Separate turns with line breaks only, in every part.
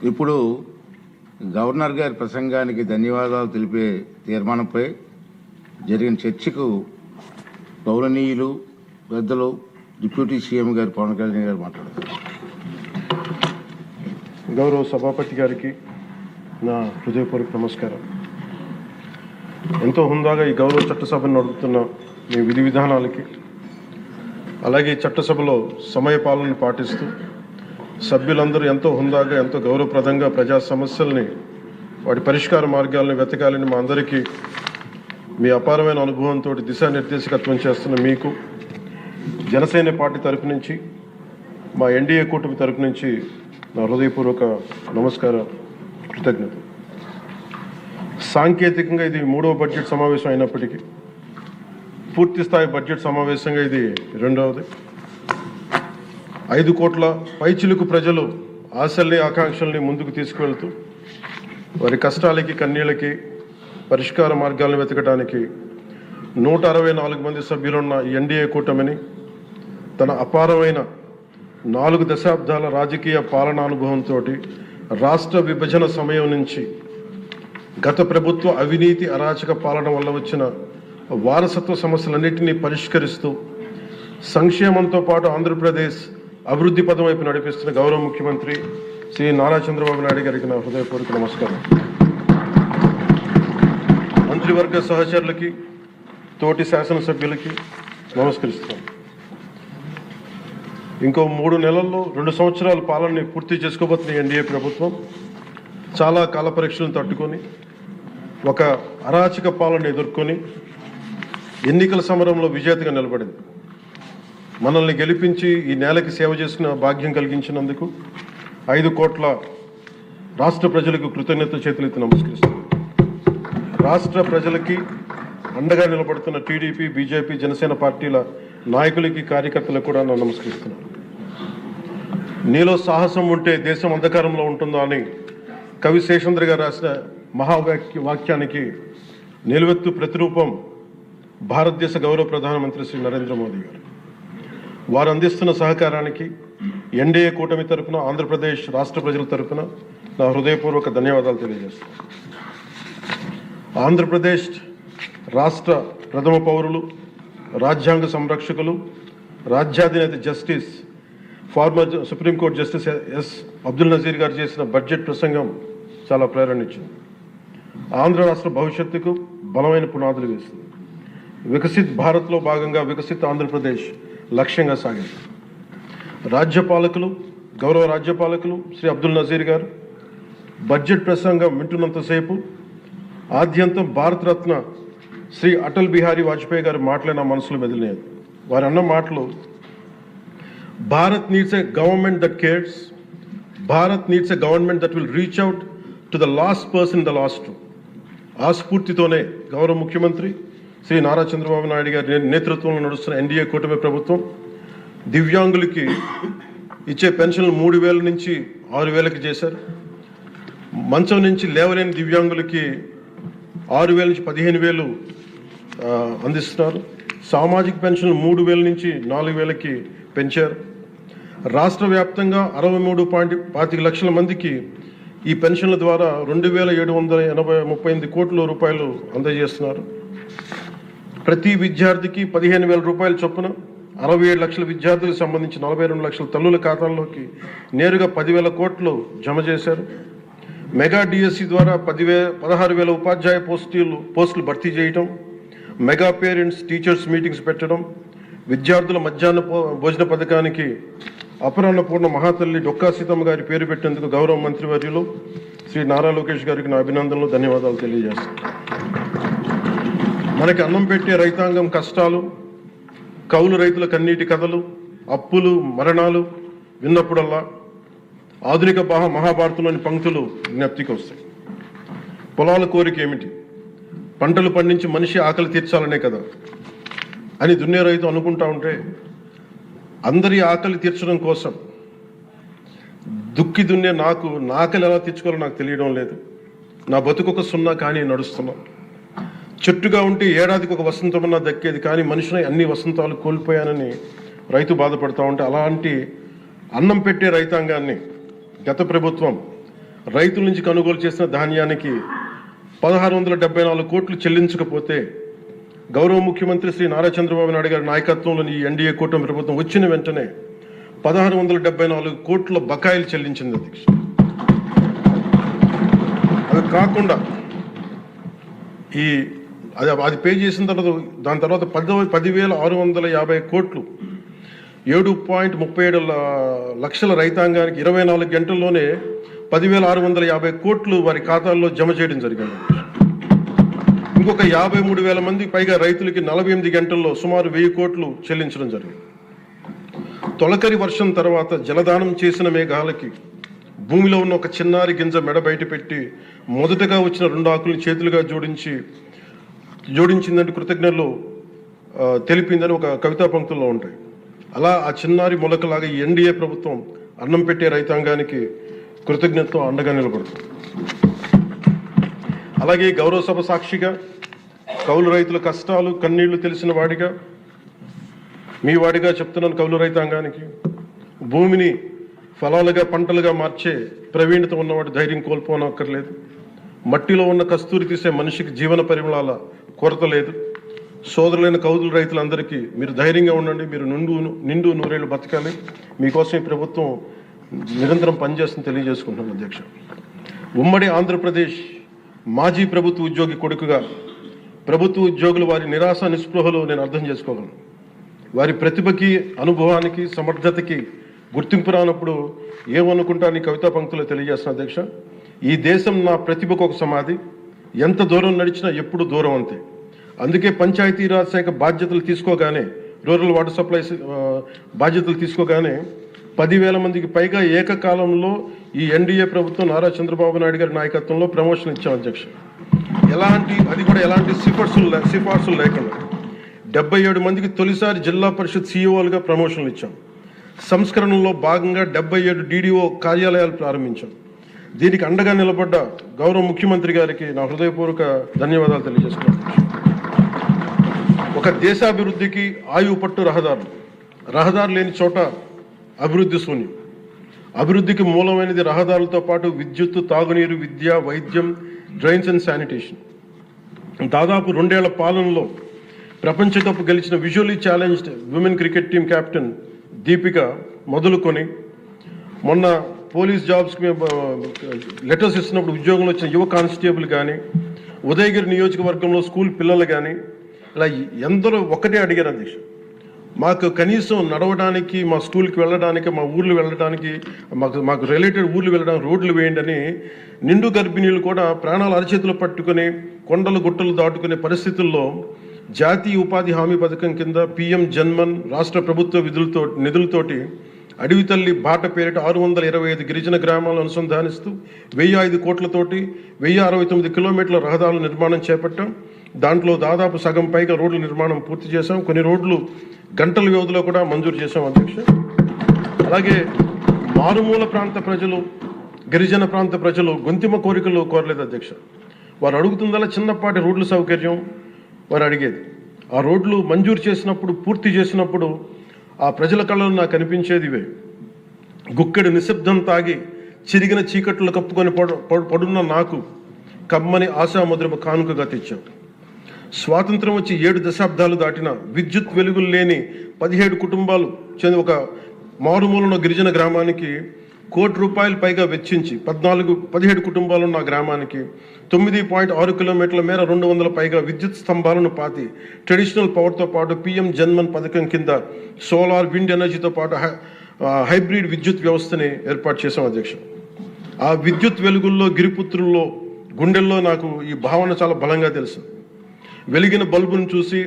ఇప్పుడు గవర్నర్ గారి ప్రసంగానికి ధన్యవాదాలు తెలిపే తీర్మానంపై జరిగిన చర్చకు గౌరవనీయులు పెద్దలు డిప్యూటీ సీఎం గారు పవన్ కళ్యాణ్ గారు మాట్లాడారు.
గౌరవ సభాపతి గారికి నా హృదయపూర్వక నమస్కారం. ఎంతో హుందాగా ఈ గౌరవ చట్టసభను నడుపుతున్న మీ విధి విధానాలకి, అలాగే చట్టసభలో సమయపాలన పాటిస్తూ సభ్యులందరూ ఎంతో హుందాగా, ఎంతో గౌరవప్రదంగా ప్రజా సమస్యల్ని, వాటి పరిష్కార మార్గాలను వెతకాలని మా అందరికీ మీ అపారమైన అనుభవంతో దిశానిర్దేశకత్వం చేస్తున్న మీకు జనసేన పార్టీ తరపు నుంచి, మా ఎన్డీఏ కూటమి తరపు నుంచి నా హృదయపూర్వక నమస్కార కృతజ్ఞత. సాంకేతికంగా ఇది 3వ బడ్జెట్ సమావేశం అయినప్పటికీ పూర్తి స్థాయి బడ్జెట్ సమావేశంగా ఇది 2వది. 5 కోట్ల పైచిలుకు ప్రజలు ఆశల్ని, ఆకాంక్షల్ని ముందుకు తీసుకువెళ్తూ వారి కష్టాలకి, కన్నీళ్ళకి పరిష్కార మార్గాలను వెతకడానికి 164 మంది సభ్యులున్న ఎన్డీఏ కూటమిని తన అపారమైన 4 దశాబ్దాల రాజకీయ పాలనానుభవంతో రాష్ట్ర విభజన సమయం నుంచి గత ప్రభుత్వ అవినీతి, అరాచక పాలన వల్ల వచ్చిన వారసత్వ సమస్యలన్నింటినీ పరిష్కరిస్తూ సంక్షేమంతో పాటు ఆంధ్రప్రదేశ్ అభివృద్ధి పదం వైపు నడిపిస్తున్న గౌరవ ముఖ్యమంత్రి శ్రీ నారా చంద్రబాబు నాయుడు గారికి నా హృదయపూర్వక నమస్కారం. మంత్రివర్గ సహచరులకి, తోటి శాసనసభ్యులకి నమస్కరిస్తాం. ఇంకో 3 నెలల్లో 2 సంవత్సరాల పాలనని పూర్తి చేసుకోబోతున్న ఎన్డీఏ ప్రభుత్వం చాలా కాల పరీక్షలను తట్టుకొని ఒక అరాచక పాలన ఎదుర్కొని ఎన్నికల సమరంలో విజేతగా నిలబడింది. మనల్ని గెలిపించి ఈ నేలకి సేవ చేసిన భాగ్యం కలిగించినందుకు 5 కోట్ల రాష్ట్ర ప్రజలకు కృతజ్ఞత చేతులెత్తి నమస్కరిస్తున్నాను. రాష్ట్ర ప్రజలకి అండగా నిలబడుతున్న టీడీపీ, బీజేపీ, జనసేన పార్టీల నాయకులకి, కార్యకర్తలకు కూడా నేను నమస్కరిస్తున్నాను. నీలో సాహసం ఉంటే దేశం అంధకారంలో ఉంటుందా అని కవి శేషేంద్ర గారు రాసిన వాక్యానికి నిలువెత్తు ప్రతిరూపం భారతదేశ గౌరవ ప్రధానమంత్రి శ్రీ నరేంద్ర మోదీ గారు. వారు అందిస్తున్న సహకారానికి ఎన్డీఏ కూటమి తరపున, ఆంధ్రప్రదేశ్ రాష్ట్ర ప్రజల తరపున నా హృదయపూర్వక ధన్యవాదాలు తెలియజేస్తున్నాను. ఆంధ్రప్రదేశ్ రాష్ట్ర ప్రథమ పౌరులు, రాజ్యాంగ సంరక్షకులు, రాజ్యాధినేత justice, former supreme court justice S Abdul Nazeer గారు చేసిన బడ్జెట్ ప్రసంగం చాలా ప్రేరణ ఇచ్చింది. ఆంధ్ర రాష్ట్ర భవిష్యత్తుకు బలమైన పునాదులు వేస్తుంది. వికసిత్ భారత్లో భాగంగా వికసిత్ ఆంధ్రప్రదేశ్ లక్ష్యంగా సాగింది. రాజ్యపాలకులు, గౌరవ రాజ్యపాలకులు శ్రీ అబ్దుల్ నజీర్ గారు బడ్జెట్ ప్రసంగం వింటున్నంతసేపు ఆద్యంతం భారతరత్న శ్రీ అటల్ బిహారీ వాజ్పేయి గారు మాటలే నా మనసులో మెదిలినాయి. వారు అన్న మాటలు, Bharat needs a government that cares, Bharat needs a government that will reach out to the last person in the last. ఆ స్ఫూర్తితోనే గౌరవ ముఖ్యమంత్రి శ్రీ నారా చంద్రబాబు నాయుడు గారి నేతృత్వంలో నడుస్తున్న ఎన్డీఏ కూటమి ప్రభుత్వం దివ్యాంగులకి ఇచ్చే పెన్షన్లు 3,000 నుంచి 6,000కి చేశారు. మంచం నుంచి లేవలేని దివ్యాంగులకి 6,000 నుంచి 15,000 అందిస్తున్నారు. సామాజిక పెన్షన్లు 3,000 నుంచి 4,000కి పెంచారు. రాష్ట్ర వ్యాప్తంగా 63.25 లక్షల మందికి ఈ పెన్షన్ల ద్వారా 2,738 కోట్ల రూపాయలు అందజేస్తున్నారు. ప్రతి విద్యార్థికి 15,000 రూపాయల చొప్పున 67 లక్షల విద్యార్థులకు సంబంధించి 42 లక్షల తల్లుల ఖాతాల్లోకి నేరుగా 10,000 కోట్లు జమ చేశారు. మెగా డిఎస్సి ద్వారా 16,000 ఉపాధ్యాయ పోస్టులు భర్తీ చేయడం, మెగా పేరెంట్స్ టీచర్స్ మీటింగ్స్ పెట్టడం, విద్యార్థుల మధ్యాహ్న భోజన పథకానికి అపరాన్నపూర్ణ మహాతల్లి డొక్కా సీతమ్మ గారి పేరు పెట్టేందుకు గౌరవ మంత్రివర్యులు శ్రీ నారా లోకేష్ గారికి నా అభినందనలు, ధన్యవాదాలు తెలియజేస్తాను. మనకి అన్నం పెట్టే రైతాంగం కష్టాలు, కౌలు రైతుల కన్నీటి కథలు, అప్పులు, మరణాలు విన్నప్పుడల్లా ఆధునిక మహాభారతంలోని పంక్తులు జ్ఞప్తికి వస్తాయి. పొలాల కోరిక ఏమిటి? పంటలు పండించి మనిషి ఆకలి తీర్చాలనే కదా అని దున్నే రైతు అనుకుంటా ఉంటే, అందరి ఆకలి తీర్చడం కోసం దుక్కి దున్నే నా ఆకలి ఎలా తీర్చుకోవాలో నాకు తెలియడం లేదు. నా బతుకొక సున్నా కానీ నడుస్తున్నా. చెట్టుగా ఉంటే ఏడాదికి ఒక వసంతమన్నా దక్కేది, కానీ మనిషిని అన్ని వసంతాలు కోల్పోయానని రైతు బాధపడతా ఉంటే, అలాంటి అన్నం పెట్టే రైతాంగాన్ని గత ప్రభుత్వం రైతుల నుంచి కొనుగోలు చేసిన ధాన్యానికి 1674 కోట్లు చెల్లించకపోతే గౌరవ ముఖ్యమంత్రి శ్రీ నారా చంద్రబాబు నాయుడు గారి నాయకత్వంలోని ఈ ఎన్డీఏ కూటమి ప్రభుత్వం వచ్చిన వెంటనే 1674 కోట్ల బకాయిలు చెల్లించింది అధ్యక్ష. అది కాకుండా అది పే చేసిన తర్వాత దాని తర్వాత 10,650 కోట్లు 7.37 లక్షల రైతాంగానికి 24 గంటల్లోనే 10,650 కోట్లు వారి ఖాతాల్లో జమ చేయడం జరిగింది. ఇంకొక 53,000 మంది పైగా రైతులకి 48 గంటల్లో సుమారు 1000 కోట్లు చెల్లించడం జరిగింది. తొలకరి వర్షం తర్వాత జలదానం చేసిన మేఘాలకి భూమిలో ఉన్న ఒక చిన్నారి గింజ మెడ బయట పెట్టి మొదటగా వచ్చిన 2 ఆకులను చేతులుగా జోడించిందంటే కృతజ్ఞతలు తెలిపిందని ఒక కవితా పంక్తుల్లో ఉంటాయి. అలా ఆ చిన్నారి మొలకలాగా ఈ ఎన్డీఏ ప్రభుత్వం అన్నం పెట్టే రైతాంగానికి కృతజ్ఞతతో అండగా నిలబడుతుంది. అలాగే గౌరవ సభ సాక్షిగా కౌలు రైతుల కష్టాలు కన్నీళ్లు తెలిసిన వాడిగా మీ వాడిగా చెప్తున్నాను. కౌలు రైతాంగానికి భూమిని ఫలాలుగా పంటలుగా మార్చే ప్రవీణత ఉన్నవాడు ధైర్యం కోల్పోనక్కర్లేదు. మట్టిలో ఉన్న కస్తూరి తీసే మనిషికి జీవన పరిమళాల కొరత లేదు. సోదరులైన కౌలు రైతులందరికీ మీరు ధైర్యంగా ఉండండి. మీరు నిండు నూరేళ్లు బతకాలి. మీకోసం ఈ ప్రభుత్వం నిరంతరం పనిచేస్తుందని తెలియజేసుకుంటున్నాను అధ్యక్ష. ఉమ్మడి ఆంధ్రప్రదేశ్ మాజీ ప్రభుత్వ ఉద్యోగి కొడుకుగా ప్రభుత్వ ఉద్యోగులు వారి నిరాశ నిస్పృహలు నేను అర్థం చేసుకోగలను. వారి ప్రతిభకి అనుభవానికి సమర్థతకి గుర్తింపు రానప్పుడు ఏమనుకుంటాను ఈ కవితా పంక్తులు తెలియజేస్తున్నా అధ్యక్ష. ఈ దేశం నా ప్రతిభకు ఒక సమాధి, ఎంత దూరం నడిచినా ఎప్పుడు దూరం అంతే. అందుకే పంచాయతీరాజ్ శాఖ బాధ్యతలు తీసుకోగానే, రూరల్ వాటర్ సప్లైస్ బాధ్యతలు తీసుకోగానే 10,000 మందికి పైగా ఏకకాలంలో ఈ ఎన్డీఏ ప్రభుత్వం నారా చంద్రబాబు నాయుడు గారి నాయకత్వంలో ప్రమోషన్ ఇచ్చాం అధ్యక్ష. ఎలాంటి సిఫార్సులు లేకుండా 77 మందికి తొలిసారి జిల్లా పరిషత్ సీఈఓలుగా ప్రమోషన్లు ఇచ్చాం. సంస్కరణలో భాగంగా 77 డీడీఓ కార్యాలయాలు ప్రారంభించాం. దీనికి అండగా నిలబడ్డ గౌరవ ముఖ్యమంత్రి గారికి నా హృదయపూర్వక ధన్యవాదాలు తెలియజేస్తున్నాను. ఒక దేశాభివృద్ధికి ఆయువు పట్టు రహదారు లేని చోట అభివృద్ధి శూన్యం. అభివృద్ధికి మూలమైనది రహదారులతో పాటు విద్యుత్తు, తాగునీరు, విద్య, వైద్యం, డ్రైన్స్ అండ్ శానిటేషన్. దాదాపు 2 ఏళ్ల పాలనలో ప్రపంచ కప్ గెలిచిన visually challenged women cricket team captain Deepika మొదలుకొని మొన్న పోలీస్ జాబ్స్కి లెటర్స్ ఇస్తున్నప్పుడు ఉద్యోగంలో వచ్చిన యువ కానిస్టేబుల్ కానీ, ఉదయగిరి నియోజకవర్గంలో స్కూల్ పిల్లలు కానీ, ఇలా ఎందరో ఒకటే అడిగారు అధ్యక్ష. మాకు కనీసం నడవడానికి, మా స్కూల్కి వెళ్ళడానికి, మా ఊర్లు వెళ్ళడానికి, మాకు రిలేటెడ్ ఊర్లు వెళ్ళడానికి రోడ్లు వేయండి అని నిండు గర్భిణీలు కూడా ప్రాణాలు అరచేతులు పట్టుకుని కొండలు గుట్టలు దాటుకునే పరిస్థితుల్లో జాతీయ ఉపాధి హామీ పథకం కింద PM జన్మన్ రాష్ట్ర ప్రభుత్వ నిధులతోటి అడవి తల్లి బాట పేరిట 625 గిరిజన గ్రామాలను అనుసంధానిస్తూ 1,005 కోట్లతోటి 1,069 కిలోమీటర్ల రహదారుల నిర్మాణం చేపట్టాం. దాంట్లో దాదాపు సగం పైగా రోడ్ల నిర్మాణం పూర్తి చేశాం. కొన్ని రోడ్లు గంటల వ్యవధిలో కూడా మంజూరు చేశాం అధ్యక్ష. అలాగే మారుమూల ప్రాంత ప్రజలు, గిరిజన ప్రాంత ప్రజలు గొంతిమ కోరికలు కోరలేదు అధ్యక్ష. వారు అడుగుతుందల్లా చిన్నపాటి రోడ్ల సౌకర్యం వారు అడిగేది. ఆ రోడ్లు మంజూరు చేసినప్పుడు, పూర్తి చేసినప్పుడు ఆ ప్రజల కళ్ళలో నాకు కనిపించేది ఇవే. గుక్కెడు నిశ్శబ్దం తాగి చిరిగిన చీకట్లు కప్పుకొని పడున్న నాకు కమ్మని ఆశాముద్రమ కానుకగా తెచ్చాం. స్వాతంత్రం వచ్చి 7 దశాబ్దాలు దాటిన విద్యుత్ వెలుగులు లేని 17 కుటుంబాలు చెంది ఒక మారుమూలన గిరిజన గ్రామానికి ₹1 కోటి పైగా వెచ్చించి 17 కుటుంబాలున్న ఆ గ్రామానికి 9.6 కిలోమీటర్ల మేర 200 పైగా విద్యుత్ స్తంభాలను పాతి ట్రెడిషనల్ పవర్తో పాటు PM జన్మన్ పథకం కింద సోలార్, విండ్ ఎనర్జీతో పాటు హైబ్రిడ్ విద్యుత్ వ్యవస్థని ఏర్పాటు చేశాం అధ్యక్ష. ఆ విద్యుత్ వెలుగుల్లో, గిరిపుత్రుల్లో, గుండెల్లో నాకు ఈ భావన చాలా బలంగా తెలుసు. వెలిగిన బల్బును చూసి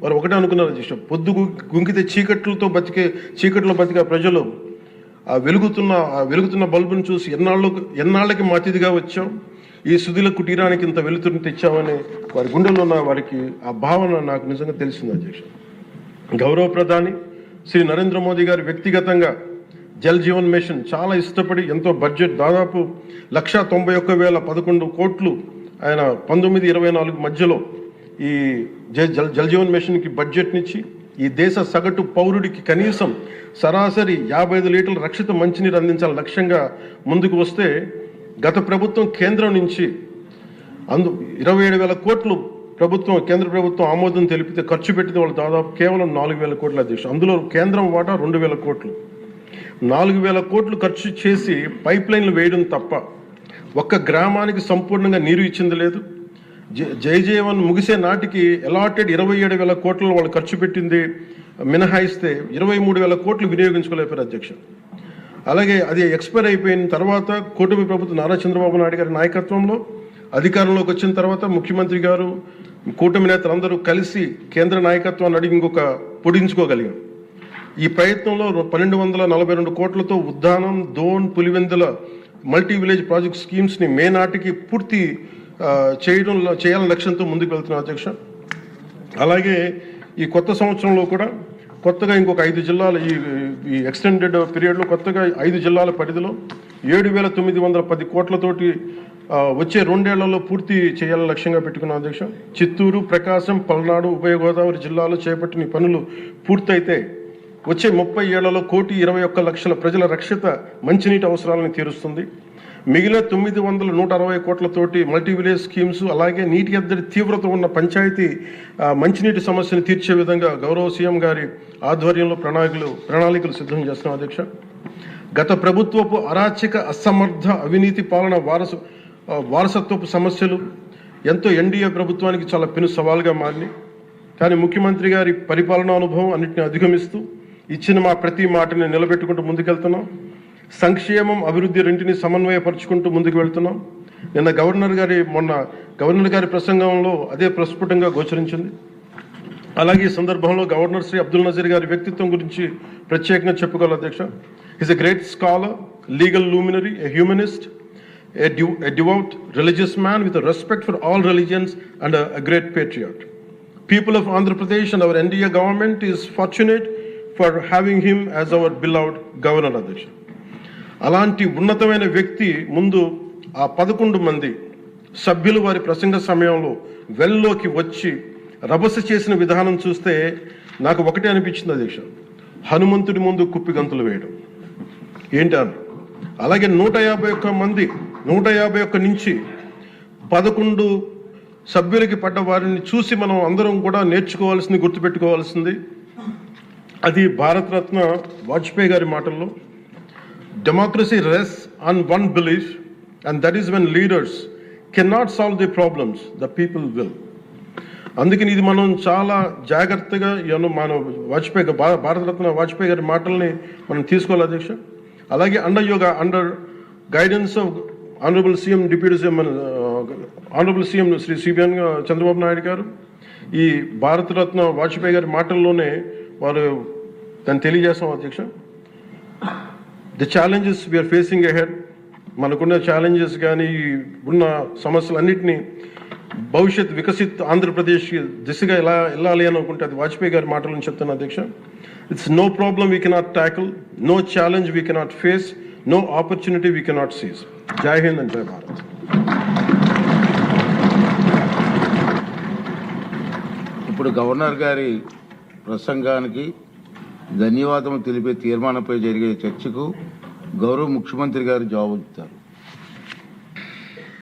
వారు ఒకటే అనుకున్నారు అధ్యక్ష, పొద్దు గుంకితే చీకట్లో బతికే ప్రజలు ఆ వెలుగుతున్న బల్బును చూసి ఎన్నాళ్ళకి మా అతిథిగా వచ్చాం, ఈ సుధీల కుటీరానికి ఇంత వెలుతురుని తెచ్చామని వారి గుండెల్లో ఉన్న వారికి ఆ భావన నాకు నిజంగా తెలిసింది అధ్యక్ష. గౌరవ ప్రధాని శ్రీ నరేంద్ర మోదీ గారు వ్యక్తిగతంగా జల్ జీవన్ మిషన్ చాలా ఇష్టపడి ఎంతో బడ్జెట్ దాదాపు 191,011 కోట్లు ఆయన 1924 మధ్యలో ఈ జల్ జీవన్ మిషన్కి బడ్జెట్నిచ్చి ఈ దేశ సగటు పౌరుడికి కనీసం సరాసరి 55 లీటర్ల రక్షిత మంచినీరు అందించాలని లక్ష్యంగా ముందుకు వస్తే గత ప్రభుత్వం కేంద్రం నుంచి 27,000 కోట్లు కేంద్ర ప్రభుత్వం ఆమోదం తెలిపితే ఖర్చు పెట్టింది వాళ్ళు దాదాపు కేవలం 4,000 కోట్ల అధ్యక్ష. అందులో కేంద్రం వాటా 2,000 కోట్లు. 4,000 కోట్లు ఖర్చు చేసి పైప్ లైన్లు వేయడం తప్ప ఒక్క గ్రామానికి సంపూర్ణంగా నీరు ఇచ్చింది లేదు. జయజీవన్ ముగిసే నాటికి అలాటెడ్ 27,000 కోట్లను వాళ్ళు ఖర్చు పెట్టింది మినహాయిస్తే 23,000 కోట్లు వినియోగించుకోలేపారు అధ్యక్ష. అలాగే అది ఎక్స్పైర్ అయిపోయిన తర్వాత కూటమి ప్రభుత్వం నారా చంద్రబాబు నాయుడు గారి నాయకత్వంలో అధికారంలోకి వచ్చిన తర్వాత ముఖ్యమంత్రి గారు కూటమి నేతలందరూ కలిసి కేంద్ర నాయకత్వాన్ని అడిగి ఇంకొక పొడించుకోగలిగాం. ఈ ప్రయత్నంలో 1,242 కోట్లతో Uddanam, Dhone, Pulivendula multi village project స్కీమ్స్ని మే నాటికి పూర్తి చేయాలని లక్ష్యంతో ముందుకు వెళ్తున్నాం అధ్యక్ష. అలాగే ఈ కొత్త సంవత్సరంలో కూడా కొత్తగా ఇంకొక 5 జిల్లాలు ఈ ఎక్స్టెండెడ్ పీరియడ్లో కొత్తగా 5 జిల్లాల పరిధిలో 7,910 కోట్లతోటి వచ్చే 2 ఏళ్లలో పూర్తి చేయాలని లక్ష్యంగా పెట్టుకున్నాం అధ్యక్ష. చిత్తూరు, ప్రకాశం, పల్నాడు, ఉభయ గోదావరి జిల్లాలో చేపట్టిన పనులు పూర్తయితే వచ్చే 30 ఏళ్లలో 1,21,00,000 ప్రజల రక్షిత మంచినీటి అవసరాలను తీరుస్తుంది. మిగిలిన 960 కోట్లతోటి మల్టీ విలేజ్ స్కీమ్స్, అలాగే నీటి ఎద్దడి తీవ్రత ఉన్న పంచాయతీ మంచినీటి సమస్యను తీర్చే విధంగా గౌరవ సీఎం గారి ఆధ్వర్యంలో ప్రణాళికలు సిద్ధం చేస్తున్నాం అధ్యక్ష. గత ప్రభుత్వపు అరాచక, అసమర్థ, అవినీతి పాలన వారసత్వపు సమస్యలు ఎంతో ఎన్డీఏ ప్రభుత్వానికి చాలా పెను సవాల్గా మారినాయి. కానీ ముఖ్యమంత్రి గారి పరిపాలనా అనుభవం అన్నింటిని అధిగమిస్తూ ఇచ్చిన ప్రతి మాటని నిలబెట్టుకుంటూ ముందుకెళ్తున్నాం. సంక్షేమం, అభివృద్ధి రెంటిని సమన్వయపరుచుకుంటూ ముందుకు వెళ్తున్నాం. మొన్న గవర్నర్ గారి ప్రసంగంలో అదే ప్రస్ఫుటంగా గోచరించింది. అలాగే ఈ సందర్భంలో గవర్నర్ శ్రీ అబ్దుల్ నజీర్ గారి వ్యక్తిత్వం గురించి ప్రత్యేకంగా చెప్పుకోవాలి అధ్యక్ష. Is a great scholar, legal luminary, a humanist, a devout religious man with a respect for all religions and a great patriot. People of Andhra Pradesh and our NDA government is fortunate for having him as our beloved governor అధ్యక్ష. అలాంటి ఉన్నతమైన వ్యక్తి ముందు ఆ 11 మంది సభ్యులు వారి ప్రసంగ సమయంలో వెల్లోకి వచ్చి రభస చేసిన విధానం చూస్తే నాకు ఒకటే అనిపించింది అధ్యక్ష, హనుమంతుడి ముందు కుప్పి గంతులు వేయడం ఏంటాను. అలాగే 151 నుంచి 11 సభ్యులకి పడ్డ వారిని చూసి మనం అందరం కూడా నేర్చుకోవాల్సింది, గుర్తుపెట్టుకోవాల్సింది అది భారతరత్న వాజ్పేయి గారి మాటల్లో, democracy రెsts on one belief, and that is when leaders cannot solve the problems, the people will. అందుకని ఇది మనం చాలా జాగ్రత్తగా మన భారతరత్న వాజ్పేయి గారి మాటల్ని మనం తీసుకోవాలి అధ్యక్ష. అలాగే under guidance of honourable CM deputy CM honourable CM Shri CBN Chandrababu Naidu గారు ఈ భారతరత్న వాజ్పేయి గారి మాటల్లోనే వారు దాన్ని తెలియజేస్తాం అధ్యక్ష. The challenges we are facing ahead, మనకున్న ఛాలెంజెస్ కానీ ఉన్న సమస్యలన్నింటినీ భవిష్యత్ వికసిత్ ఆంధ్రప్రదేశ్ దిశగా ఎలా వెళ్ళాలి అని అనుకుంటే అది వాజ్పేయి గారి మాటలను చెప్తాను అధ్యక్ష. It's no problem we cannot tackle, no challenge we cannot face, no opportunity we cannot seize. జై హింద్ అండ్ జై భారత్.
ఇప్పుడు గవర్నర్ గారి ప్రసంగానికి ధన్యవాదం తెలిపే తీర్మానంపై జరిగే చర్చకు గౌరవ ముఖ్యమంత్రి గారు జవాబుతారు.